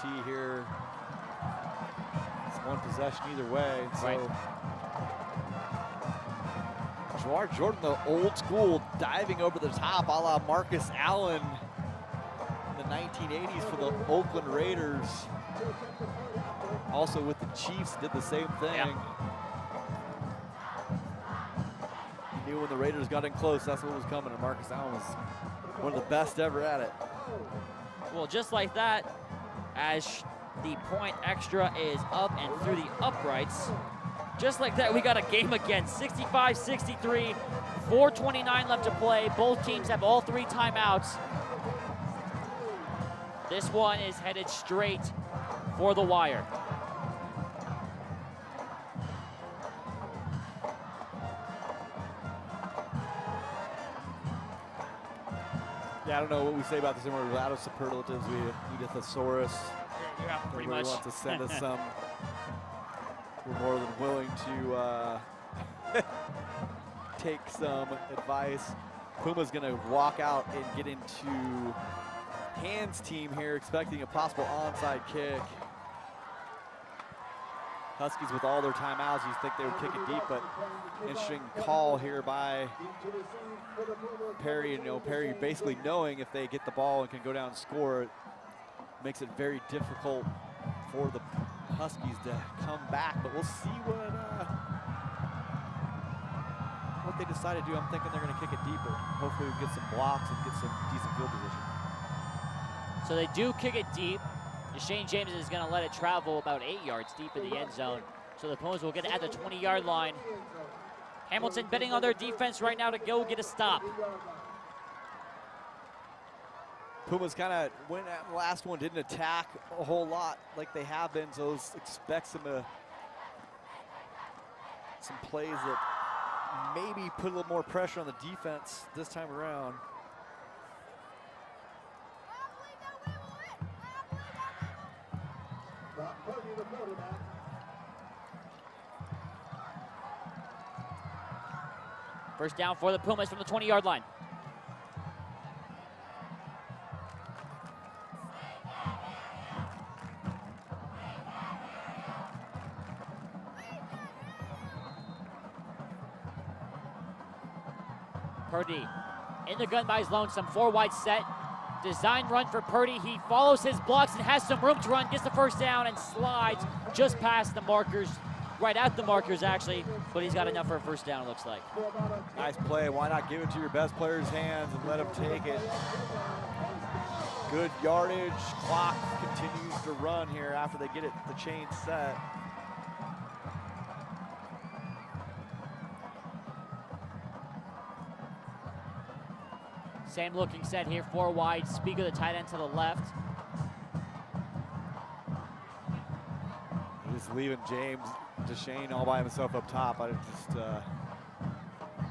tee here. It's one possession either way. So right. Jawar Jordan, the old school, diving over the top a la Marcus Allen in the 1980s for the Oakland Raiders. Also with the Chiefs, did the same thing. Yeah. He knew when the Raiders got in close, that's what was coming, and Marcus Allen was one of the best ever at it. Well, just like that, as the point extra is up and through the uprights, just like that, we got a game again, 65-63, 4:29 left to play. Both teams have all 3 timeouts. This one is headed straight for the wire. Yeah, I don't know what we say about this anymore. We're out of superlatives. We need a thesaurus. Yeah, pretty Everybody much. wants to send us some. We're more than willing to take some advice. Puma's gonna walk out and get into Hand's team here, expecting a possible onside kick. Huskies with all their timeouts, you'd think they would kick it deep, but interesting call here by Perry. And Perry basically knowing if they get the ball and can go down and score, it makes it very difficult for the Huskies to come back. But we'll see what they decide to do. I'm thinking they're going to kick it deeper. Hopefully we get some blocks and get some decent field position. So they do kick it deep. Shane James is going to let it travel about 8 yards deep in the end zone. So the Pumas will get it at the 20-yard line. Hamilton betting on their defense right now to go get a stop. Pumas kind of went at the last one, didn't attack a whole lot like they have been, so expect some plays that maybe put a little more pressure on the defense this time around. First down for the Pumas from the 20-yard line. Purdy in the gun by his lonesome, 4 wide set. Design run for Purdy. He follows his blocks and has some room to run, gets the first down and slides just past the markers, right at the markers actually, but he's got enough for a first down, it looks like. Nice play. Why not give it to your best player's hands and let him take it? Good yardage. Clock continues to run here after they get it, the chain set. Same looking set here, 4 wide. Spiegel, the tight end, to the left. Just leaving James DeShane all by himself up top. I just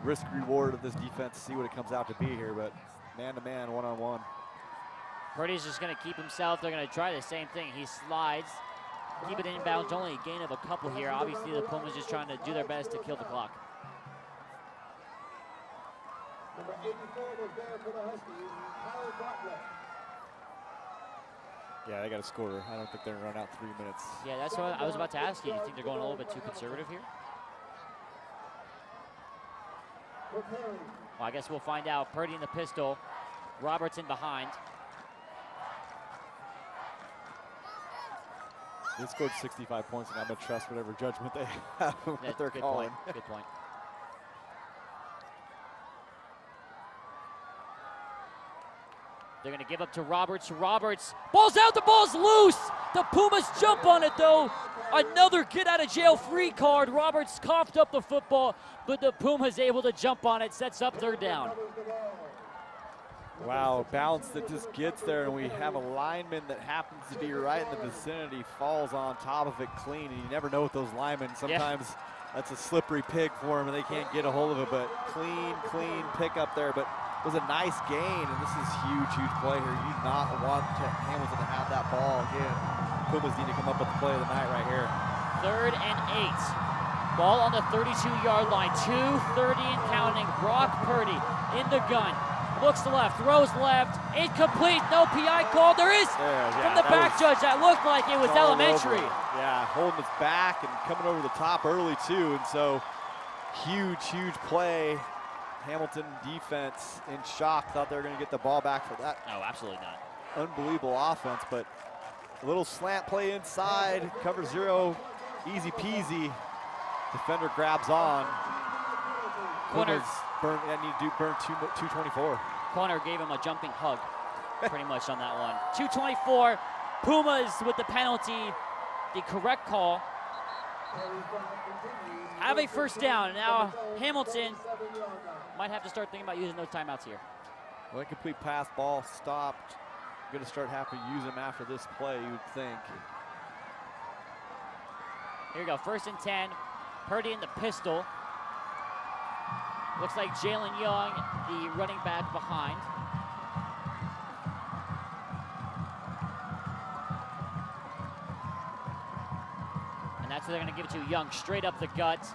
risk reward of this defense, see what it comes out to be here, but man-to-man, one-on-one. Purdy's just gonna keep himself. They're gonna try the same thing. He slides, keep it inbounds, only a gain of a couple here. Obviously the Pumas just trying to do their best to kill the clock. Number 84 was there for the Huskies, Kyle Bartlett. Yeah, they got to score. I don't think they're going to run out 3 minutes. Yeah, that's what I was about to ask you. Do you think they're going a little bit too conservative here? Well, I guess we'll find out. Purdy in the pistol. Robertson behind. They scored 65 points, and I'm going to trust whatever judgment they have what they're calling. Good point. They're going to give up to Roberts. Roberts, ball's out, the ball's loose. The Pumas jump on it, though. Another get-out-of-jail-free card. Roberts coughed up the football, but the Pumas able to jump on it, sets up third down. Wow, bounce that just gets there, and we have a lineman that happens to be right in the vicinity, falls on top of it clean, and you never know with those linemen. Sometimes that's a slippery pick for them, and they can't get a hold of it, but clean pick up there. But it was a nice gain, and this is huge play here. You do not want Hamilton to have that ball again. Pumas need to come up with the play of the night right here. 3rd and 8. Ball on the 32-yard line. 2:30 and counting. Brock Purdy in the gun. looks left, throws left, incomplete, no PI call. There is from the back judge. That looked like it was elementary. Yeah, holding his back and coming over the top early too, and so huge play. Hamilton defense in shock, thought they were going to get the ball back for that. No, absolutely not. Unbelievable offense, but a little slant play inside, cover zero, easy peasy. Defender grabs on. Corner. Burn 224. Corner gave him a jumping hug, pretty much on that one. 224, Pumas with the penalty, the correct call. Have a first down. Now Hamilton might have to start thinking about using those timeouts here. Well, incomplete pass, ball stopped. Going to start having to use them after this play, you would think. Here we go, 1st and 10. Purdy in the pistol. Looks like Jalen Young, the running back behind. And that's what they're going to give it to Young, straight up the gut.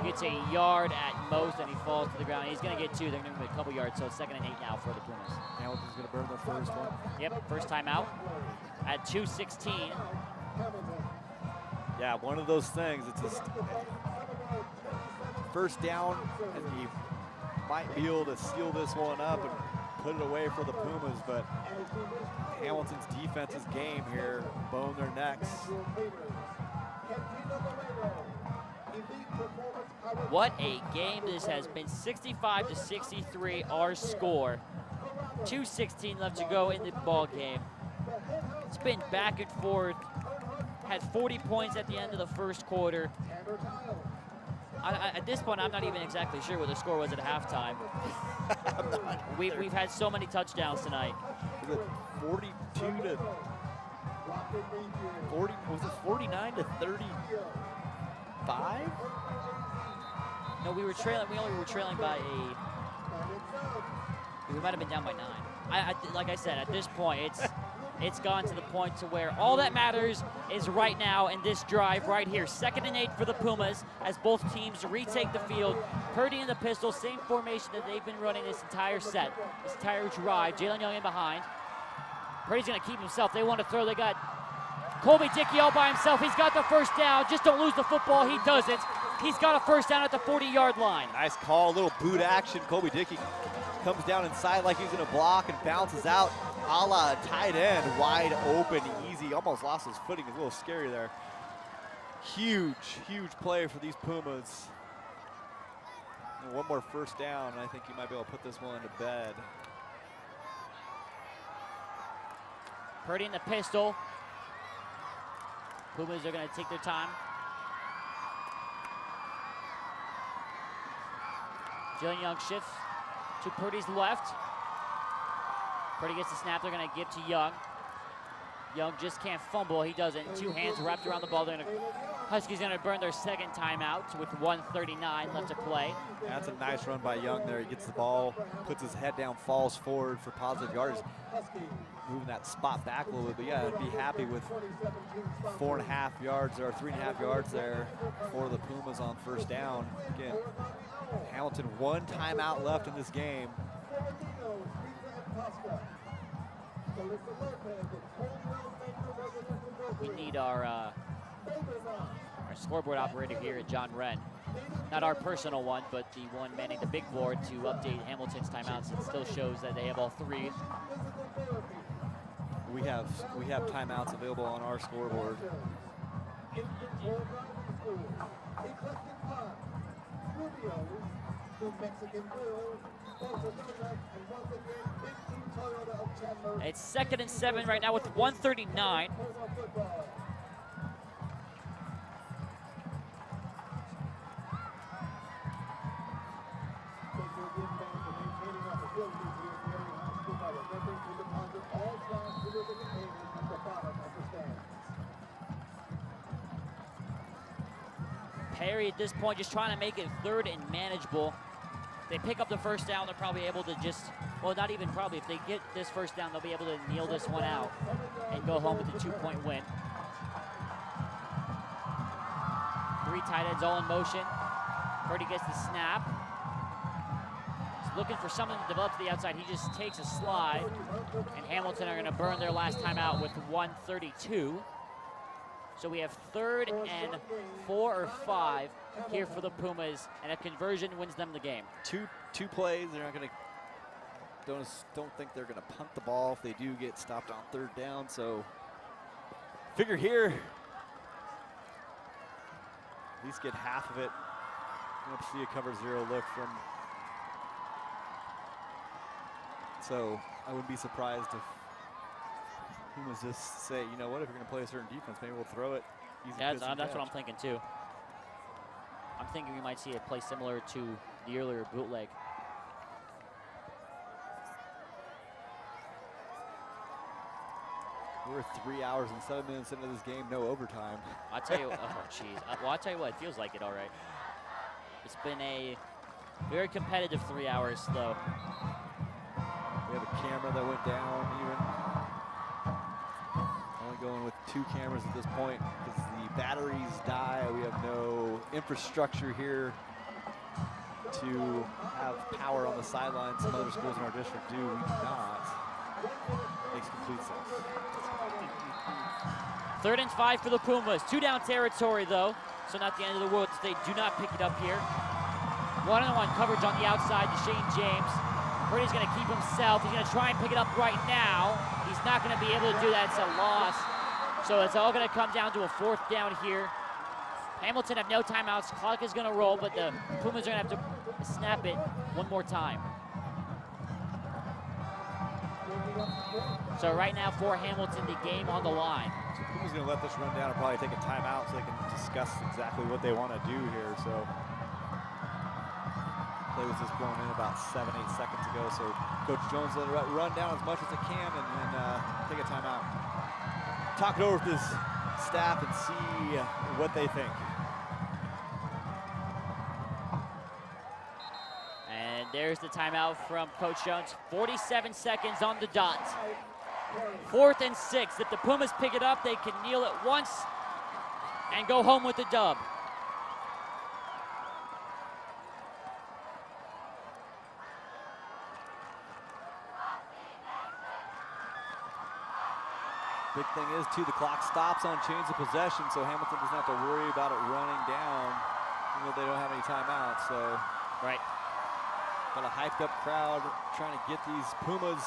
Gets a yard at most, and he falls to the ground. He's going to get 2. They're going to give him a couple yards, so it's 2nd and 8 now for the Pumas. Hamilton's going to burn their first one. Yep, first timeout at 2:16. Yeah, one of those things. It's just first down, and you might be able to seal this one up and put it away for the Pumas, but Hamilton's defense's game here, bone their necks. What a game this has been. 65-63 our score. 2:16 left to go in the ball game. It's been back and forth. Had 40 points at the end of the first quarter. At this point, I'm not even exactly sure what the score was at halftime. We've had so many touchdowns tonight. Was it 42 to 40? Was it 49 to 35? No, we were trailing. We only were trailing by we might have been down by 9. Like I said, at this point, it's gone to the point to where all that matters is right now in this drive right here. 2nd and 8 for the Pumas as both teams retake the field. Purdy in the pistol, same formation that they've been running this entire set, this entire drive. Jalen Young in behind. Purdy's going to keep himself. They want to throw. They got Colby Dickey all by himself. He's got the first down. Just don't lose the football. He doesn't. He's got a first down at the 40-yard line. Nice call, a little boot action. Colby Dickey comes down inside like he's going to block and bounces out a la tight end, wide open, easy. Almost lost his footing. It's a little scary there. Huge play for these Pumas. And one more first down, and I think you might be able to put this one to bed. Purdy in the pistol. Pumas are going to take their time. Jalen Young shifts to Purdy's left. Purdy gets the snap. They're going to give to Young. Young just can't fumble. He doesn't. 2 hands wrapped around the ball. Huskies going to burn their 2nd timeout with 1:39 left to play. Yeah, that's a nice run by Young there. He gets the ball, puts his head down, falls forward for positive yards. Moving that spot back a little bit, but yeah, I'd be happy with 4.5 yards or 3.5 yards there for the Pumas on first down. Again, Hamilton 1 timeout left in this game. We need our scoreboard operator here at John Wren. Not our personal one, but the one manning the big board to update Hamilton's timeouts. It still shows that they have all 3. We have timeouts available on our scoreboard. It's 2nd and 7 right now with 1:39. Perry at this point just trying to make it 3rd and manageable. They pick up the first down, they're probably able to just, well, not even probably, if they get this first down, they'll be able to kneel this one out and go home with a 2-point win. 3 tight ends all in motion. Purdy gets the snap. He's looking for something to develop to the outside. He just takes a slide, and Hamilton are going to burn their last timeout with 1:32. So we have 3rd and 4 or 5 here for the Pumas, and a conversion wins them the game. Two plays. They're not going to. Don't think they're going to punt the ball if they do get stopped on 3rd down. So figure here, at least get half of it. Going to see a cover 0 look from. So I wouldn't be surprised if Pumas just say, you know what, if you're going to play a certain defense, maybe we'll throw it. That's what I'm thinking too. I'm thinking we might see a play similar to the earlier bootleg. We're 3 hours and 7 minutes into this game, no overtime. I'll tell you, oh jeez. Well, I'll tell you what, it feels like it all right. It's been a very competitive 3 hours though. We have a camera that went down even. Only going with 2 cameras at this point because the batteries die. We have no infrastructure here to have power on the sidelines. Some other schools in our district do, we do not. Makes complete sense. 3rd and 5 for the Pumas. 2 down territory though, so not the end of the world if they do not pick it up here. 1-on-1 coverage on the outside to Shane James. Purdy's going to keep himself. He's going to try and pick it up right now. He's not going to be able to do that. It's a loss. So it's all going to come down to a 4th down here. Hamilton have no timeouts. Clock is going to roll, but the Pumas are going to have to snap it one more time. So right now for Hamilton, the game on the line. So Pumas going to let this run down and probably take a timeout so they can discuss exactly what they want to do here. So play was just blown in about 7-8 seconds ago. So Coach Jones let it run down as much as it can and then take a timeout. Talk it over with his staff and see what they think. And there's the timeout from Coach Jones. 47 seconds on the dot. 4th and 6. If the Pumas pick it up, they can kneel it once and go home with the dub. Big thing is, too, the clock stops on change of possession, so Hamilton doesn't have to worry about it running down, even though they don't have any timeouts. So, right. Got a hyped up crowd trying to get these Pumas,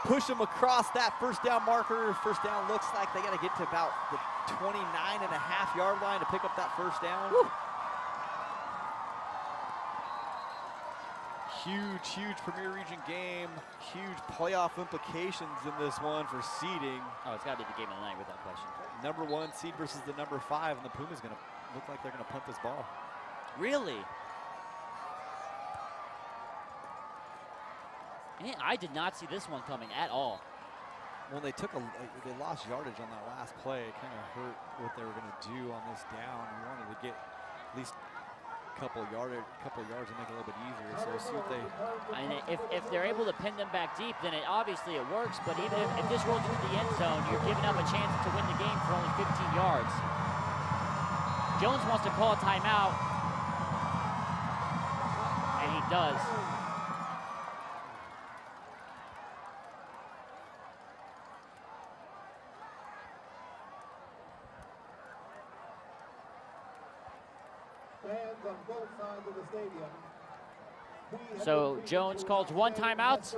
push them across that 1st down marker. 1st down looks like they got to get to about the 29.5-yard line to pick up that 1st down. Woo. Huge Premier Region game. Huge playoff implications in this one for seeding. Oh, it's got to be the game of the night without question. Number 1 seed versus the number 5, and the Pumas going to look like they're going to punt this ball. Really? Man, I did not see this one coming at all. When they they lost yardage on that last play, it kind of hurt what they were going to do on this down. We wanted to get at least a couple yards and make it a little bit easier. So we'll see what they. I mean, if they're able to pin them back deep, then obviously it works. But even if this rolls into the end zone, you're giving up a chance to win the game for only 15 yards. Jones wants to call a timeout, and he does. Fans on both sides of the stadium. So Jones calls 1 timeout,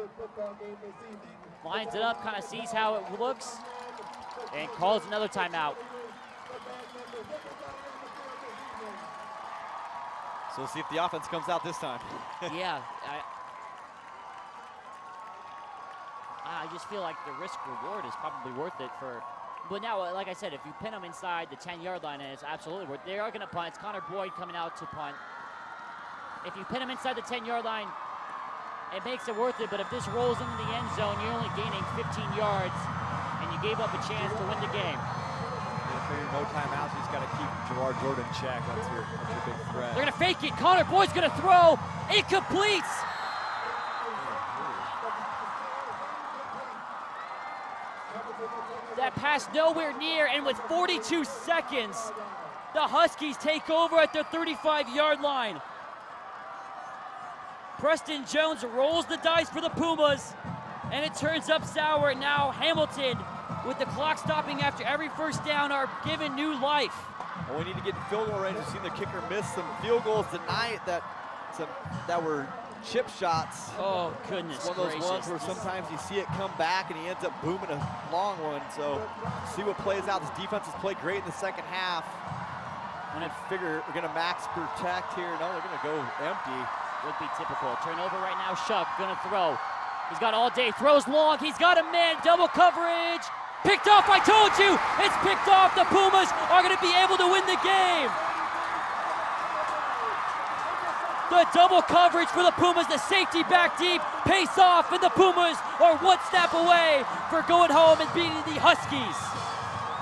lines it up, kind of sees how it looks, and calls another timeout. So we'll see if the offense comes out this time. Yeah, I just feel like the risk reward is probably worth it for. But now, like I said, if you pin them inside the 10-yard line, and it's absolutely worth it, they are going to punt. It's Connor Boyd coming out to punt. If you pin them inside the 10-yard line, it makes it worth it. But if this rolls into the end zone, you're only gaining 15 yards, and you gave up a chance to win the game. No timeouts. You just got to keep Gerard Jordan in check. That's your big threat. They're going to fake it. Connor Boyd's going to throw. It completes. That pass nowhere near, and with 42 seconds, the Huskies take over at their 35-yard line. Preston Jones rolls the dice for the Pumas, and it turns up sour. Now Hamilton, with the clock stopping after every first down, are given new life. Well, we need to get in field goal range. We've seen the kicker miss some field goals tonight that were chip shots. Oh, goodness It's one of those gracious. ones where sometimes you see it come back and he ends up booming a long one. So see what plays out. This defense has played great in the second half. And I figure we're gonna max protect here. No, they're gonna go empty. Would be typical. Turnover right now. Shuck gonna throw. He's got all day. Throws long. He's got a man. Double coverage. Picked off. I told you. It's picked off. The Pumas are gonna be able to win the game. The double coverage for the Pumas. The safety back deep. Pace off, and the Pumas are one snap away for going home and beating the Huskies.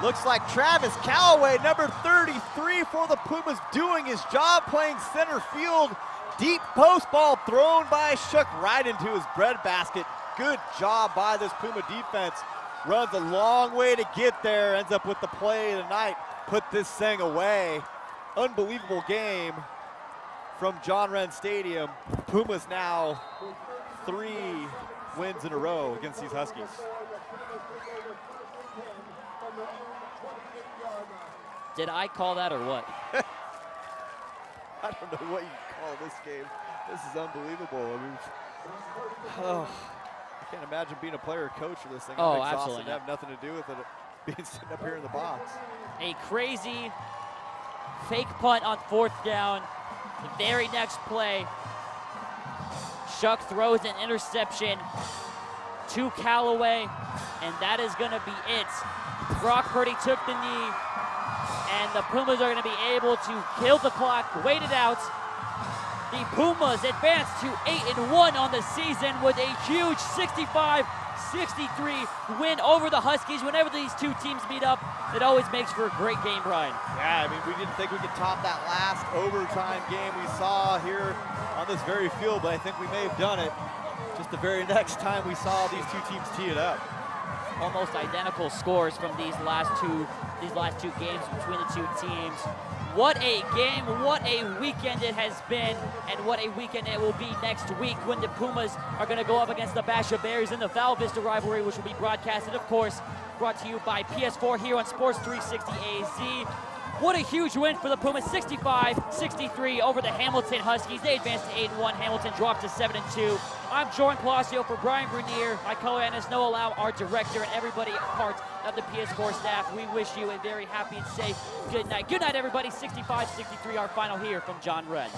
Looks like Travis Callaway, number 33 for the Pumas, doing his job playing center field. Deep post ball thrown by Shook right into his breadbasket. Good job by this Puma defense. Runs a long way to get there, ends up with the play of the night. Put this thing away. Unbelievable game from John Wren Stadium. Pumas now 3 wins in a row against these Huskies. Did I call that or what? I don't know what you call this game. This is unbelievable. I mean, I can't imagine being a player or coach for this thing. Oh, I'm exhausted absolutely to have nothing to do with it being sitting up here in the box. A crazy fake punt on 4th down. The very next play, Shuck throws an interception to Callaway, and that is going to be it. Brock Purdy took the knee, and the Pumas are going to be able to kill the clock, wait it out. The Pumas advance to 8-1 on the season with a huge 65-63 win over the Huskies. Whenever these two teams meet up, it always makes for a great game, Brian. Yeah, I mean, we didn't think we could top that last overtime game we saw here on this very field, but I think we may have done it just the very next time we saw these two teams tee it up. Almost identical scores from these last two games between the two teams. What a game, what a weekend it has been, and what a weekend it will be next week when the Pumas are going to go up against the Basha Bears in the Val Vista rivalry, which will be broadcasted, of course, brought to you by PS4 here on Sports 360 AZ. What a huge win for the Pumas, 65-63 over the Hamilton Huskies. They advanced to 8-1. Hamilton dropped to 7-2. I'm Jordan Palacio for Brian Bernier, my color analyst Noah Lau, our director, and everybody part of the PS4 staff. We wish you a very happy and safe good night. Good night, everybody. 65-63, our final here from John Wren.